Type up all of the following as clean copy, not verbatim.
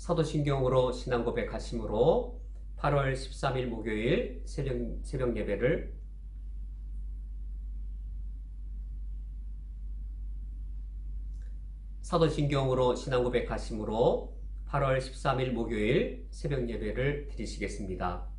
사도신경으로 신앙 고백하심으로 8월 13일 목요일 새벽 예배를 사도신경으로 신앙 고백하심으로 8월 13일 목요일 새벽 예배를 드리시겠습니다.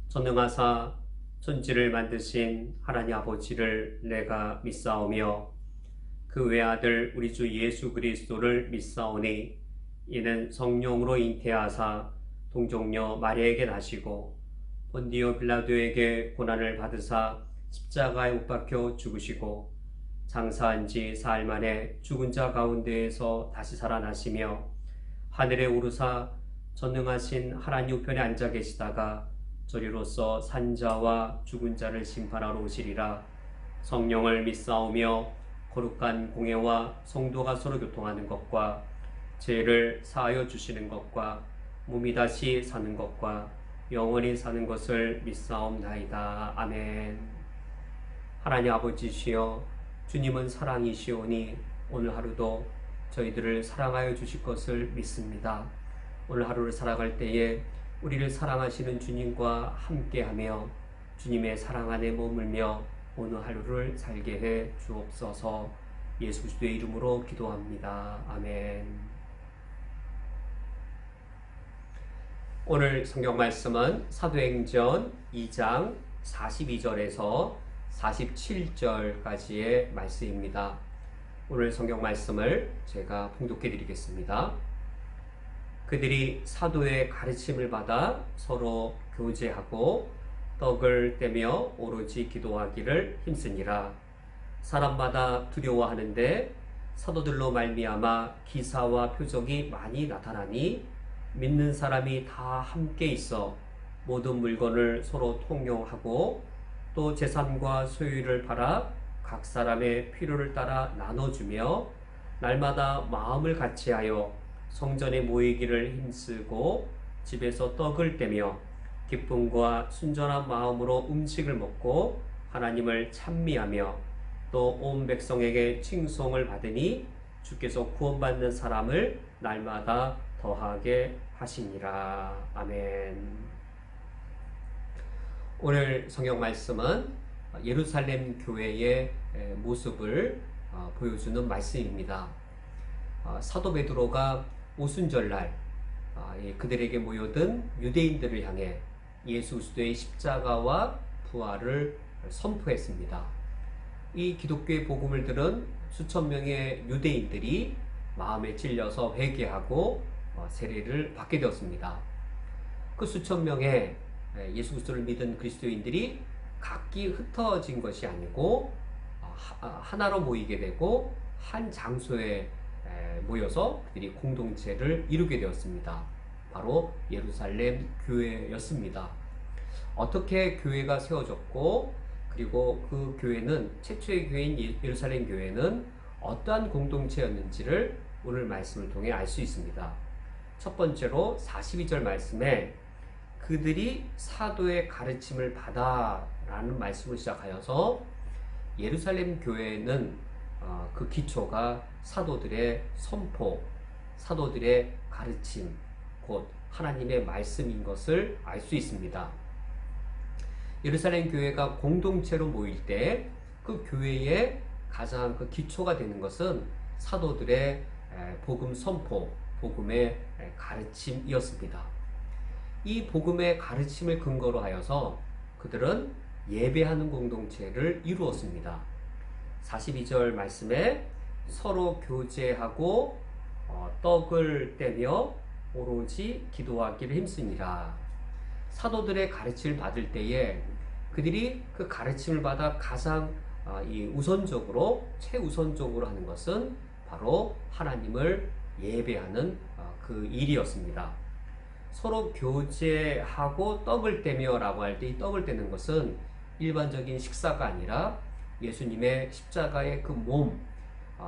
전능하사 천지를 만드신 하나님 아버지를 내가 믿사오며 그 외아들 우리 주 예수 그리스도를 믿사오니 이는 성령으로 잉태하사 동정녀 마리아에게 나시고 본디오 빌라도에게 고난을 받으사 십자가에 못 박혀 죽으시고 장사한 지 사흘 만에 죽은 자 가운데에서 다시 살아나시며 하늘에 오르사 전능하신 하나님 우편에 앉아 계시다가 저리로서 산자와 죽은 자를 심판하러 오시리라. 성령을 믿사오며 거룩한 공예와 성도가 서로 교통하는 것과 죄를 사하여 주시는 것과 몸이 다시 사는 것과 영원히 사는 것을 믿사옵나이다. 아멘. 하나님 아버지시여, 주님은 사랑이시오니 오늘 하루도 저희들을 사랑하여 주실 것을 믿습니다. 오늘 하루를 살아갈 때에 우리를 사랑하시는 주님과 함께하며 주님의 사랑 안에 머물며 오늘 하루를 살게 해 주옵소서. 예수 그리스도의 이름으로 기도합니다. 아멘. 오늘 성경 말씀은 사도행전 2장 42절에서 47절까지의 말씀입니다. 오늘 성경 말씀을 제가 봉독해 드리겠습니다. 그들이 사도의 가르침을 받아 서로 교제하고 떡을 떼며 오로지 기도하기를 힘쓰니라. 사람마다 두려워하는데 사도들로 말미암아 기사와 표적이 많이 나타나니 믿는 사람이 다 함께 있어 모든 물건을 서로 통용하고 또 재산과 소유를 팔아 각 사람의 필요를 따라 나눠주며 날마다 마음을 같이하여 성전에 모이기를 힘쓰고 집에서 떡을 떼며 기쁨과 순전한 마음으로 음식을 먹고 하나님을 찬미하며 또 온 백성에게 칭송을 받으니 주께서 구원받는 사람을 날마다 더하게 하시니라. 아멘. 오늘 성경 말씀은 예루살렘 교회의 모습을 보여주는 말씀입니다. 사도 베드로가 오순절날 그들에게 모여든 유대인들을 향해 예수 그리스도의 십자가와 부활을 선포했습니다. 이 기독교의 복음을 들은 수천 명의 유대인들이 마음에 찔려서 회개하고 세례를 받게 되었습니다. 그 수천 명의 예수 그리스도를 믿은 그리스도인들이 각기 흩어진 것이 아니고 하나로 모이게 되고 한 장소에 모여서 그들이 공동체를 이루게 되었습니다. 바로 예루살렘 교회였습니다. 어떻게 교회가 세워졌고 그리고 그 교회는 최초의 교회인 예루살렘 교회는 어떠한 공동체였는지를 오늘 말씀을 통해 알 수 있습니다. 첫 번째로 42절 말씀에 그들이 사도의 가르침을 받아 라는 말씀을 시작하여서 예루살렘 교회는 그 기초가 사도들의 선포, 사도들의 가르침, 곧 하나님의 말씀인 것을 알 수 있습니다. 예루살렘 교회가 공동체로 모일 때 그 교회의 가장 그 기초가 되는 것은 사도들의 복음 선포, 복음의 가르침이었습니다. 이 복음의 가르침을 근거로 하여서 그들은 예배하는 공동체를 이루었습니다. 42절 말씀에 서로 교제하고 떡을 떼며 오로지 기도하기를 힘쓰니라. 사도들의 가르침을 받을 때에 그들이 그 가르침을 받아 가장 우선적으로 최우선적으로 하는 것은 바로 하나님을 예배하는 그 일이었습니다. 서로 교제하고 떡을 떼며 라고 할 때 이 떡을 떼는 것은 일반적인 식사가 아니라 예수님의 십자가의 그 몸,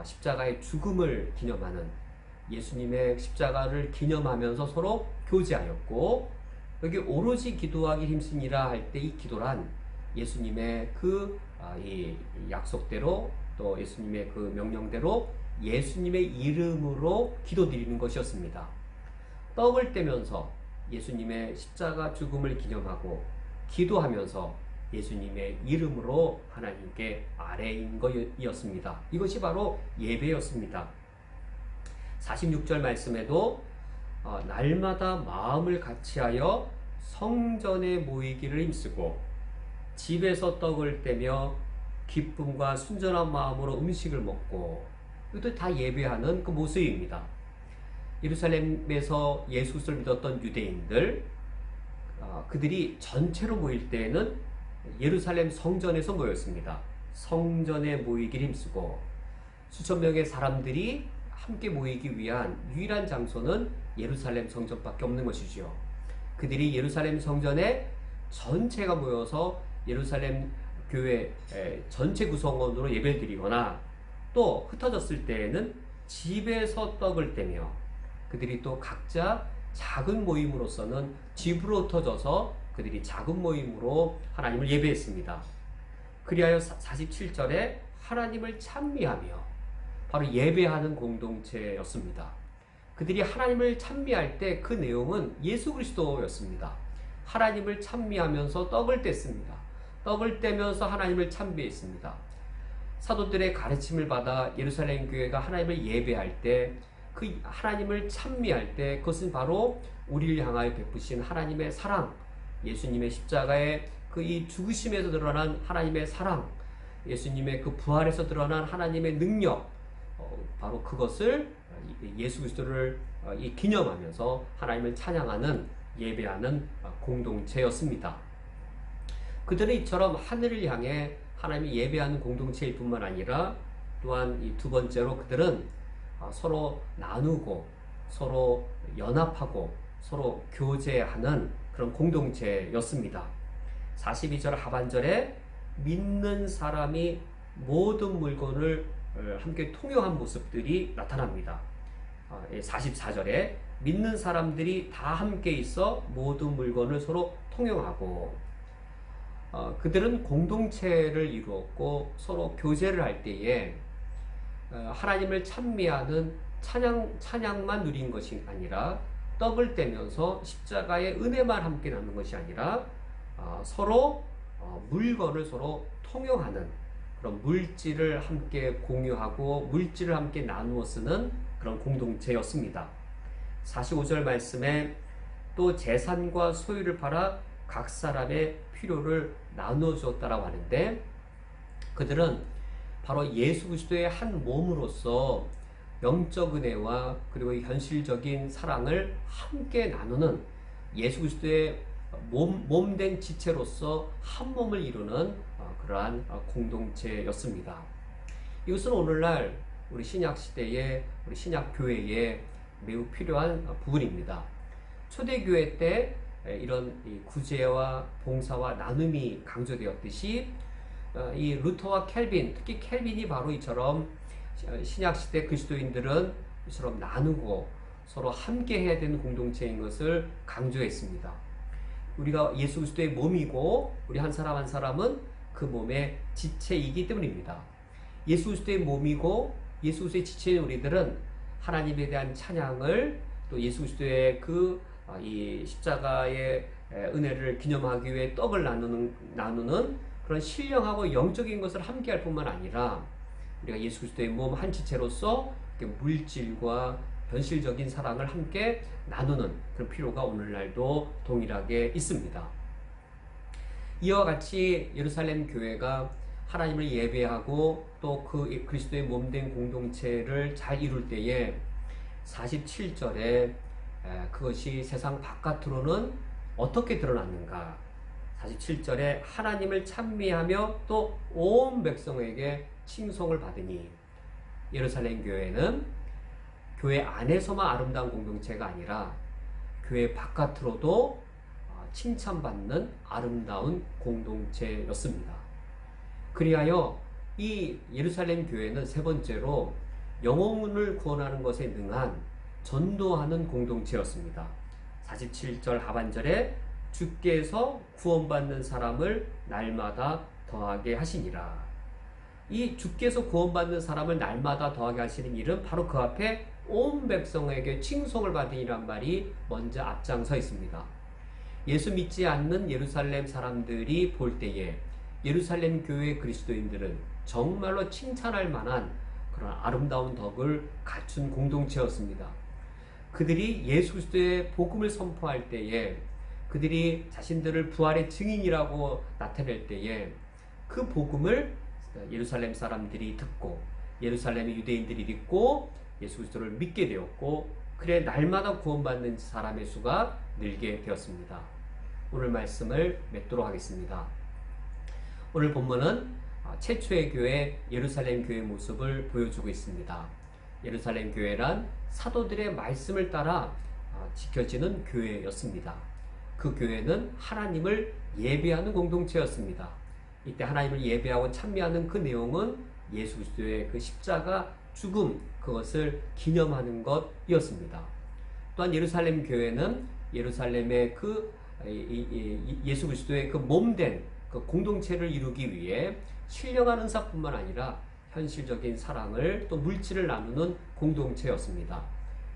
십자가의 죽음을 기념하는 예수님의 십자가를 기념하면서 서로 교제하였고, 여기 오로지 기도하기 힘쓰니라 할 때 이 기도란 예수님의 이 약속대로 또 예수님의 그 명령대로 예수님의 이름으로 기도드리는 것이었습니다. 떡을 떼면서 예수님의 십자가 죽음을 기념하고 기도하면서 예수님의 이름으로 하나님께 아뢰인 것이었습니다. 이것이 바로 예배였습니다. 46절 말씀에도 날마다 마음을 같이하여 성전에 모이기를 힘쓰고 집에서 떡을 떼며 기쁨과 순전한 마음으로 음식을 먹고, 이것도 다 예배하는 그 모습입니다. 예루살렘에서 예수를 믿었던 유대인들, 그들이 전체로 모일 때에는 예루살렘 성전에서 모였습니다. 성전에 모이기를 힘쓰고, 수천 명의 사람들이 함께 모이기 위한 유일한 장소는 예루살렘 성전밖에 없는 것이지요. 그들이 예루살렘 성전에 전체가 모여서 예루살렘 교회 전체 구성원으로 예배를 드리거나, 또 흩어졌을 때에는 집에서 떡을 떼며, 그들이 또 각자 작은 모임으로서는 집으로 흩어져서 그들이 작은 모임으로 하나님을 예배했습니다. 그리하여 47절에 하나님을 찬미하며, 바로 예배하는 공동체였습니다. 그들이 하나님을 찬미할 때 그 내용은 예수 그리스도였습니다. 하나님을 찬미하면서 떡을 뗐습니다. 떡을 떼면서 하나님을 찬미했습니다. 사도들의 가르침을 받아 예루살렘 교회가 하나님을 예배할 때, 그 하나님을 찬미할 때, 그것은 바로 우리를 향하여 베푸신 하나님의 사랑, 예수님의 십자가의 그 이 죽으심에서 드러난 하나님의 사랑, 예수님의 그 부활에서 드러난 하나님의 능력, 바로 그것을 예수 그리스도를 기념하면서 하나님을 찬양하는, 예배하는 공동체였습니다. 그들은 이처럼 하늘을 향해 하나님을 예배하는 공동체일 뿐만 아니라, 또한 이 두 번째로 그들은 서로 나누고 서로 연합하고 서로 교제하는 그런 공동체였습니다. 42절 하반절에 믿는 사람이 모든 물건을 함께 통용한 모습들이 나타납니다. 44절에 믿는 사람들이 다 함께 있어 모든 물건을 서로 통용하고, 그들은 공동체를 이루었고 서로 교제를 할 때에 하나님을 찬미하는 찬양만 누린 것이 아니라, 떡을 떼면서 십자가의 은혜만 함께 나누는 것이 아니라 서로 물건을 서로 통용하는, 그런 물질을 함께 공유하고 물질을 함께 나누어 쓰는 그런 공동체였습니다. 45절 말씀에 또 재산과 소유를 팔아 각 사람의 필요를 나누어 주었다라고 하는데, 그들은 바로 예수 그리스도의 한 몸으로서 영적 은혜와 그리고 현실적인 사랑을 함께 나누는, 예수 그리스도의 몸된 지체로서 한 몸을 이루는 그러한 공동체였습니다. 이것은 오늘날 우리 신약 시대에, 우리 신약 교회에 매우 필요한 부분입니다. 초대교회 때 이런 구제와 봉사와 나눔이 강조되었듯이, 이 루터와 켈빈, 특히 켈빈이 바로 이처럼 신약시대 그리스도인들은 이처럼 나누고 서로 함께 해야 되는 공동체인 것을 강조했습니다. 우리가 예수 그리스도의 몸이고 우리 한 사람 한 사람은 그 몸의 지체이기 때문입니다. 예수 그리스도의 몸이고 예수 그리스도의 지체인 우리들은 하나님에 대한 찬양을, 또 예수 그리스도의 이 십자가의 은혜를 기념하기 위해 떡을 나누는 그런 신령하고 영적인 것을 함께 할 뿐만 아니라, 우리가 예수 그리스도의 몸 한 지체로서 물질과 현실적인 사랑을 함께 나누는 그런 필요가 오늘날도 동일하게 있습니다. 이와 같이 예루살렘 교회가 하나님을 예배하고 또 그 그리스도의 몸된 공동체를 잘 이룰 때에 47절에 그것이 세상 바깥으로는 어떻게 드러났는가? 47절에 하나님을 찬미하며 또 온 백성에게 칭송을 받으니, 예루살렘 교회는 교회 안에서만 아름다운 공동체가 아니라 교회 바깥으로도 칭찬받는 아름다운 공동체였습니다. 그리하여 이 예루살렘 교회는 세 번째로 영혼을 구원하는 것에 능한 전도하는 공동체였습니다. 47절 하반절에 주께서 구원받는 사람을 날마다 더하게 하시니라. 이 주께서 구원받는 사람을 날마다 더하게 하시는 일은 바로 그 앞에 온 백성에게 칭송을 받으니란 말이 먼저 앞장서 있습니다. 예수 믿지 않는 예루살렘 사람들이 볼 때에 예루살렘 교회 그리스도인들은 정말로 칭찬할 만한 그런 아름다운 덕을 갖춘 공동체였습니다. 그들이 예수 그리스도의 복음을 선포할 때에, 그들이 자신들을 부활의 증인이라고 나타낼 때에 그 복음을 예루살렘 사람들이 듣고, 예루살렘의 유대인들이 듣고 예수 그리스도를 믿게 되었고, 그래 날마다 구원받는 사람의 수가 늘게 되었습니다. 오늘 말씀을 맺도록 하겠습니다. 오늘 본문은 최초의 교회 예루살렘 교회의 모습을 보여주고 있습니다. 예루살렘 교회란 사도들의 말씀을 따라 지켜지는 교회였습니다. 그 교회는 하나님을 예배하는 공동체였습니다. 이때 하나님을 예배하고 찬미하는 그 내용은 예수 그리스도의 그 십자가 죽음, 그것을 기념하는 것이었습니다. 또한 예루살렘 교회는 예루살렘의 그 예수 그리스도의 그 몸된 그 공동체를 이루기 위해 신령한 은사뿐만 아니라 현실적인 사랑을, 또 물질을 나누는 공동체였습니다.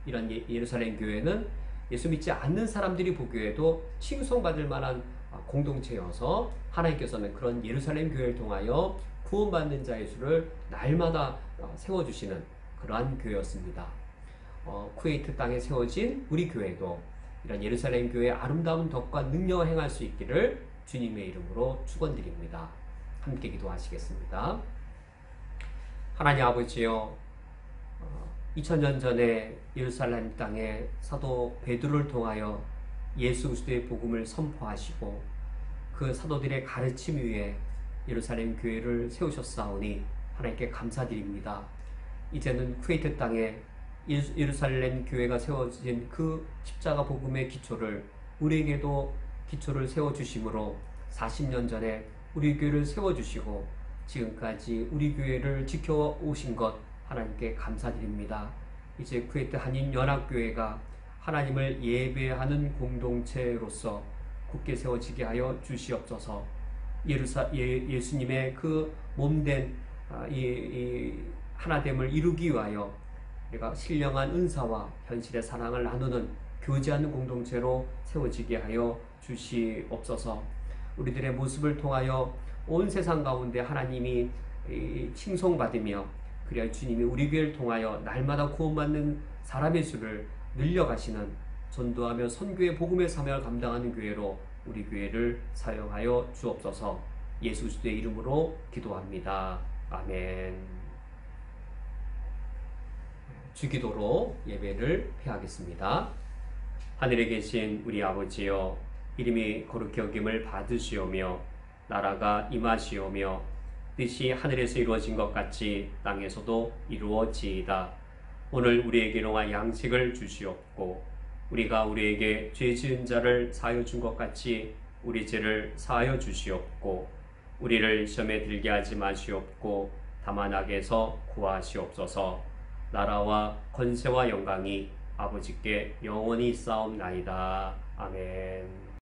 이런 예루살렘 교회는 예수 믿지 않는 사람들이 보기에도 칭송받을 만한 공동체여서 하나님께서는 그런 예루살렘 교회를 통하여 구원받는 자의 수를 날마다 세워주시는 그러한 교회였습니다. 쿠웨이트 땅에 세워진 우리 교회도 이런 예루살렘 교회의 아름다운 덕과 능력을 행할 수 있기를 주님의 이름으로 축원드립니다. 함께 기도하시겠습니다. 하나님 아버지여, 2000년 전에 예루살렘 땅에 사도 베드로를 통하여 예수 그리스도의 복음을 선포하시고 그 사도들의 가르침 위에 예루살렘 교회를 세우셨사오니 하나님께 감사드립니다. 이제는 쿠웨이트 땅에 예루살렘 교회가 세워진 그 십자가 복음의 기초를 우리에게도 기초를 세워주심으로 40년 전에 우리 교회를 세워주시고 지금까지 우리 교회를 지켜오신 것 하나님께 감사드립니다. 이제 쿠웨이트 한인연합교회가 하나님을 예배하는 공동체로서 굳게 세워지게 하여 주시옵소서. 예수님의 그 몸된 하나됨을 이루기 위하여 우리가 신령한 은사와 현실의 사랑을 나누는 교제하는 공동체로 세워지게 하여 주시옵소서. 우리들의 모습을 통하여 온 세상 가운데 하나님이 칭송받으며, 그리하여 주님이 우리 교회를 통하여 날마다 구원받는 사람의 수를 늘려가시는, 전도하며 선교의 복음의 사명을 감당하는 교회로 우리 교회를 사용하여 주옵소서. 예수 그리스도의 이름으로 기도합니다. 아멘. 주기도로 예배를 폐하겠습니다. 하늘에 계신 우리 아버지여, 이름이 거룩히 여김을 받으시오며 나라가 임하시오며 뜻이 하늘에서 이루어진 것 같이 땅에서도 이루어지이다. 오늘 우리에게 일용할 양식을 주시옵고 우리가 우리에게 죄 지은 자를 사하여 준 것 같이 우리 죄를 사하여 주시옵고 우리를 시험에 들게 하지 마시옵고 다만 악에서 구하시옵소서. 나라와 권세와 영광이 아버지께 영원히 있사옵나이다. 아멘.